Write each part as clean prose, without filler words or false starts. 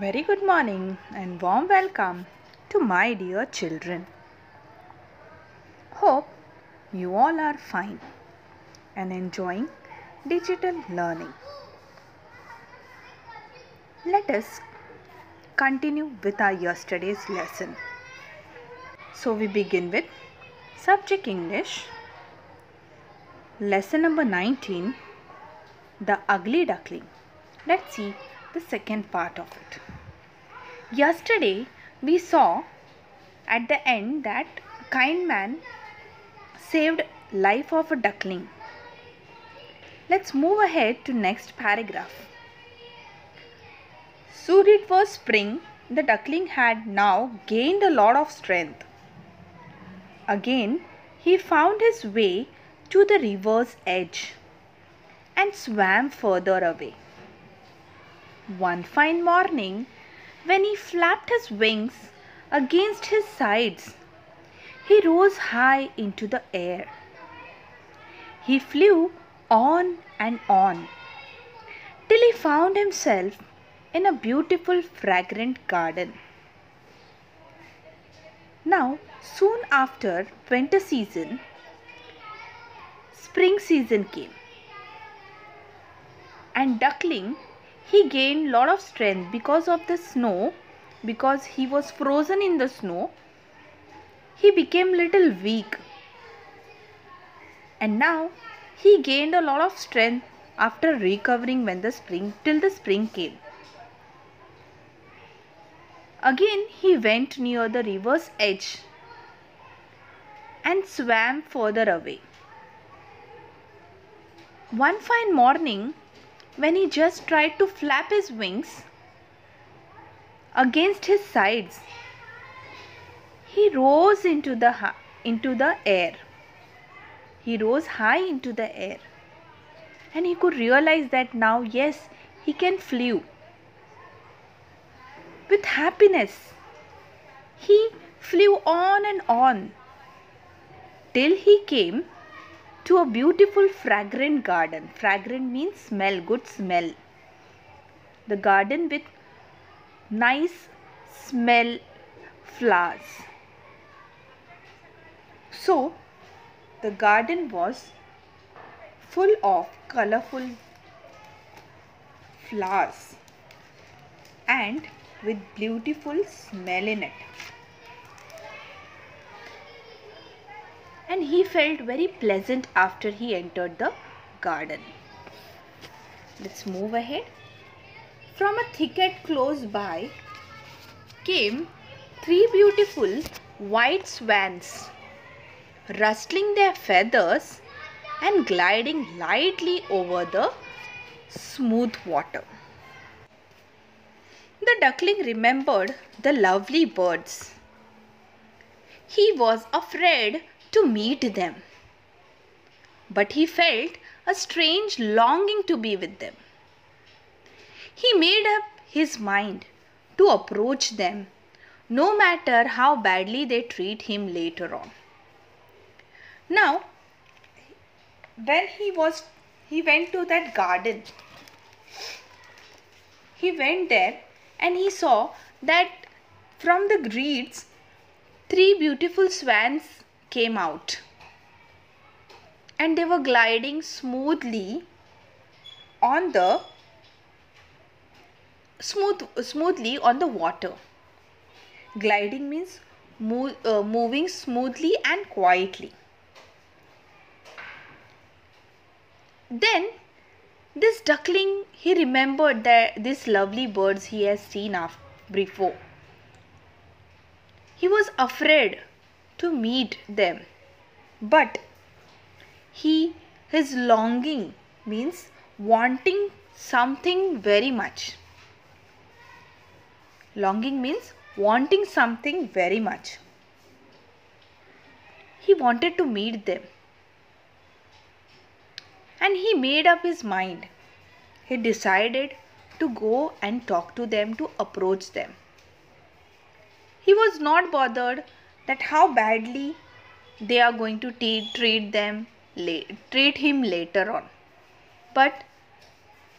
Very good morning and warm welcome to my dear children. Hope you all are fine and enjoying digital learning. Let us continue with our yesterday's lesson. So we begin with subject English, lesson number 19, The Ugly Duckling. Let's see the second part of it. Yesterday we saw at the end that kind man saved life of a duckling. Let's move ahead to next paragraph. Soon it was spring. The duckling had now gained a lot of strength. Again he found his way to the river's edge and swam further away. One fine morning, when he flapped his wings against his sides, he rose high into the air. He flew on and on till he found himself in a beautiful fragrant garden. Now, soon after winter season, spring season came. And duckling, he gained lot of strength because of the snow, because he was frozen in the snow. He became little weak. And now he gained a lot of strength after recovering till the spring came. Again he went near the river's edge and swam further away. One fine morning, when he just tried to flap his wings against his sides, he rose into the air. He rose high into the air, and he could realize that now, yes, he can fly. With happiness, he flew on and on till he came to a beautiful fragrant garden. Fragrant means smell, good smell. The garden with nice smell flowers. So the garden was full of colorful flowers and with beautiful smell in it. And he felt very pleasant after he entered the garden. Let's move ahead. From a thicket close by came three beautiful white swans, rustling their feathers and gliding lightly over the smooth water. The duckling remembered the lovely birds. He was afraid to meet them, but he felt a strange longing to be with them. He made up his mind to approach them, no matter how badly they treat him later on. Now, when he went to that garden, he went there and he saw that from the reeds, three beautiful swans came out, and they were gliding smoothly on the water. Gliding means moving smoothly and quietly. Then this duckling, he remembered that these lovely birds he has seen before. He was afraid to meet them, but his longing means wanting something very much. Longing means wanting something very much. He wanted to meet them. And he made up his mind. He decided to go and talk to them, to approach them. He was not bothered that how badly they are going to treat him later on. But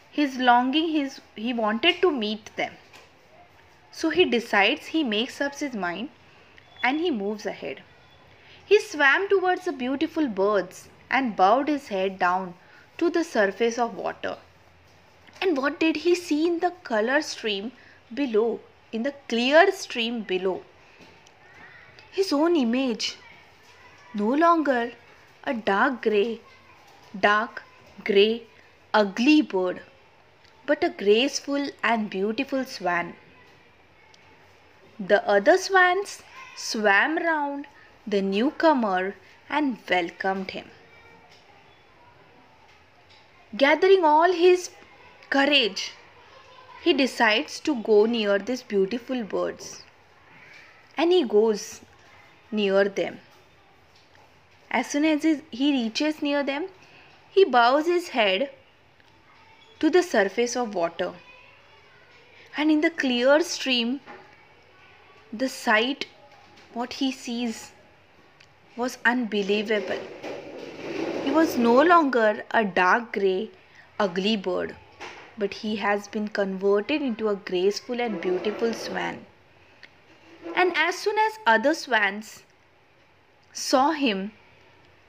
his longing, he wanted to meet them. So he decides, he makes up his mind, and he moves ahead. He swam towards the beautiful birds and bowed his head down to the surface of water. And what did he see in the color stream below, in the clear stream below? His own image. No longer a dark grey, ugly bird, but a graceful and beautiful swan. The other swans swam round the newcomer and welcomed him. Gathering all his courage, he decides to go near these beautiful birds. And he goes near them. As soon as he reaches near them, he bows his head to the surface of water. And in the clear stream, the sight, what he sees, was unbelievable. He was no longer a dark grey, ugly bird, but he has been converted into a graceful and beautiful swan. And as soon as other swans saw him,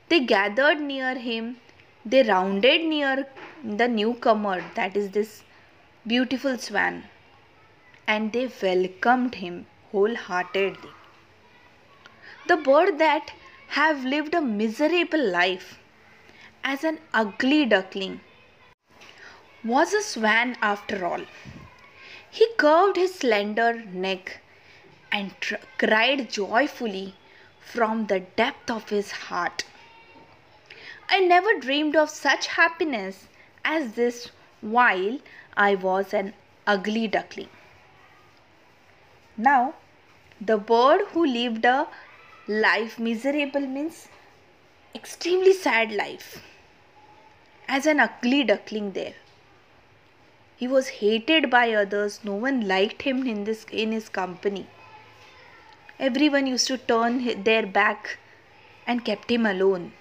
they gathered near him, they rounded near the newcomer, that is this beautiful swan, and they welcomed him wholeheartedly. The bird that have lived a miserable life as an ugly duckling was a swan after all. He curved his slender neck and cried joyfully from the depth of his heart. I never dreamed of such happiness as this while I was an ugly duckling. Now, the bird who lived a life miserable means extremely sad life. As an ugly duckling there. He was hated by others. No one liked him in his company. Everyone used to turn their back and kept him alone.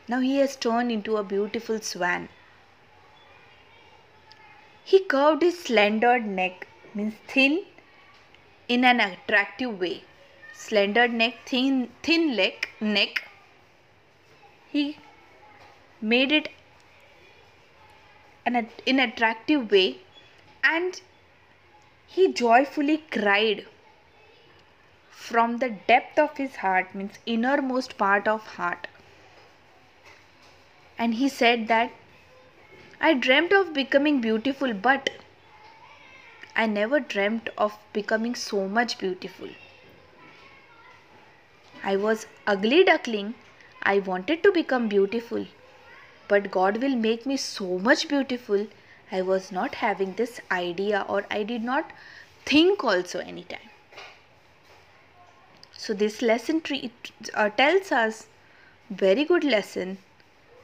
Now he has turned into a beautiful swan. He curved his slender neck, means thin in an attractive way. Slender neck, thin neck. He made it in an attractive way, and he joyfully cried from the depth of his heart, means innermost part of heart. And he said that I dreamt of becoming beautiful, but I never dreamt of becoming so much beautiful. I was ugly duckling. I wanted to become beautiful, but God will make me so much beautiful. I was not having this idea, or I did not think also anytime. So this lesson tells us very good lesson,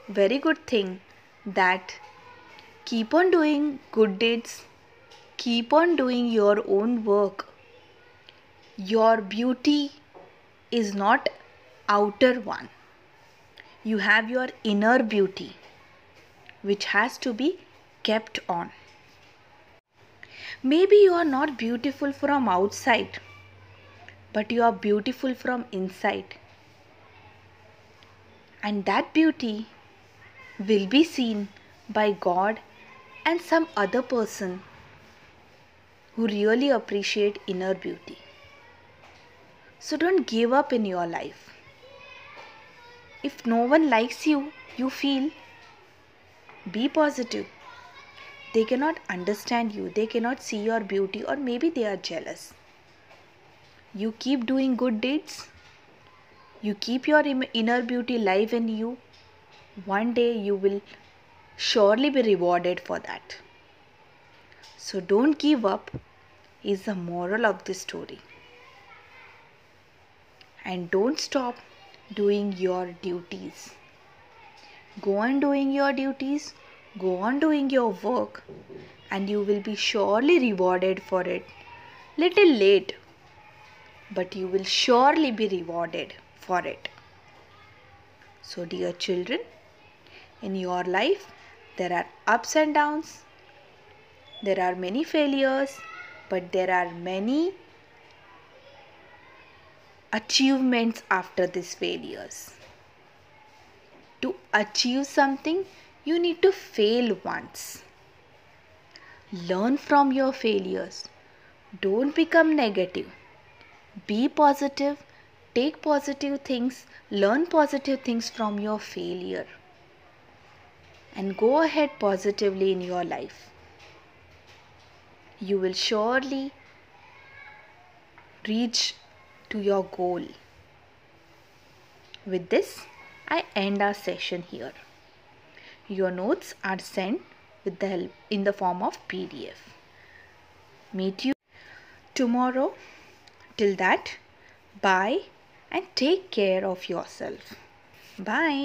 very good thing, that keep on doing good deeds, keep on doing your own work. Your beauty is not outer one. You have your inner beauty, which has to be kept on. Maybe you are not beautiful from outside, but you are beautiful from inside. And that beauty will be seen by God and some other person who really appreciate inner beauty. So don't give up in your life. If no one likes you, you feel, be positive. They cannot understand you. They cannot see your beauty, or maybe they are jealous. You keep doing good deeds. You keep your inner beauty alive in you. One day you will surely be rewarded for that. So don't give up is the moral of this story. And don't stop doing your duties. Go on doing your duties, go on doing your work, and you will be surely rewarded for it. Little late, but you will surely be rewarded for it. So dear children, in your life there are ups and downs, there are many failures, but there are many achievements after these failures. To achieve something, you need to fail once. Learn from your failures. Don't become negative. Be positive. Take positive things. Learn positive things from your failure. And go ahead positively in your life. You will surely reach to your goal. With this, I end our session here. Your notes are sent with the help in the form of PDF. Meet you tomorrow. Till that, bye and take care of yourself. Bye.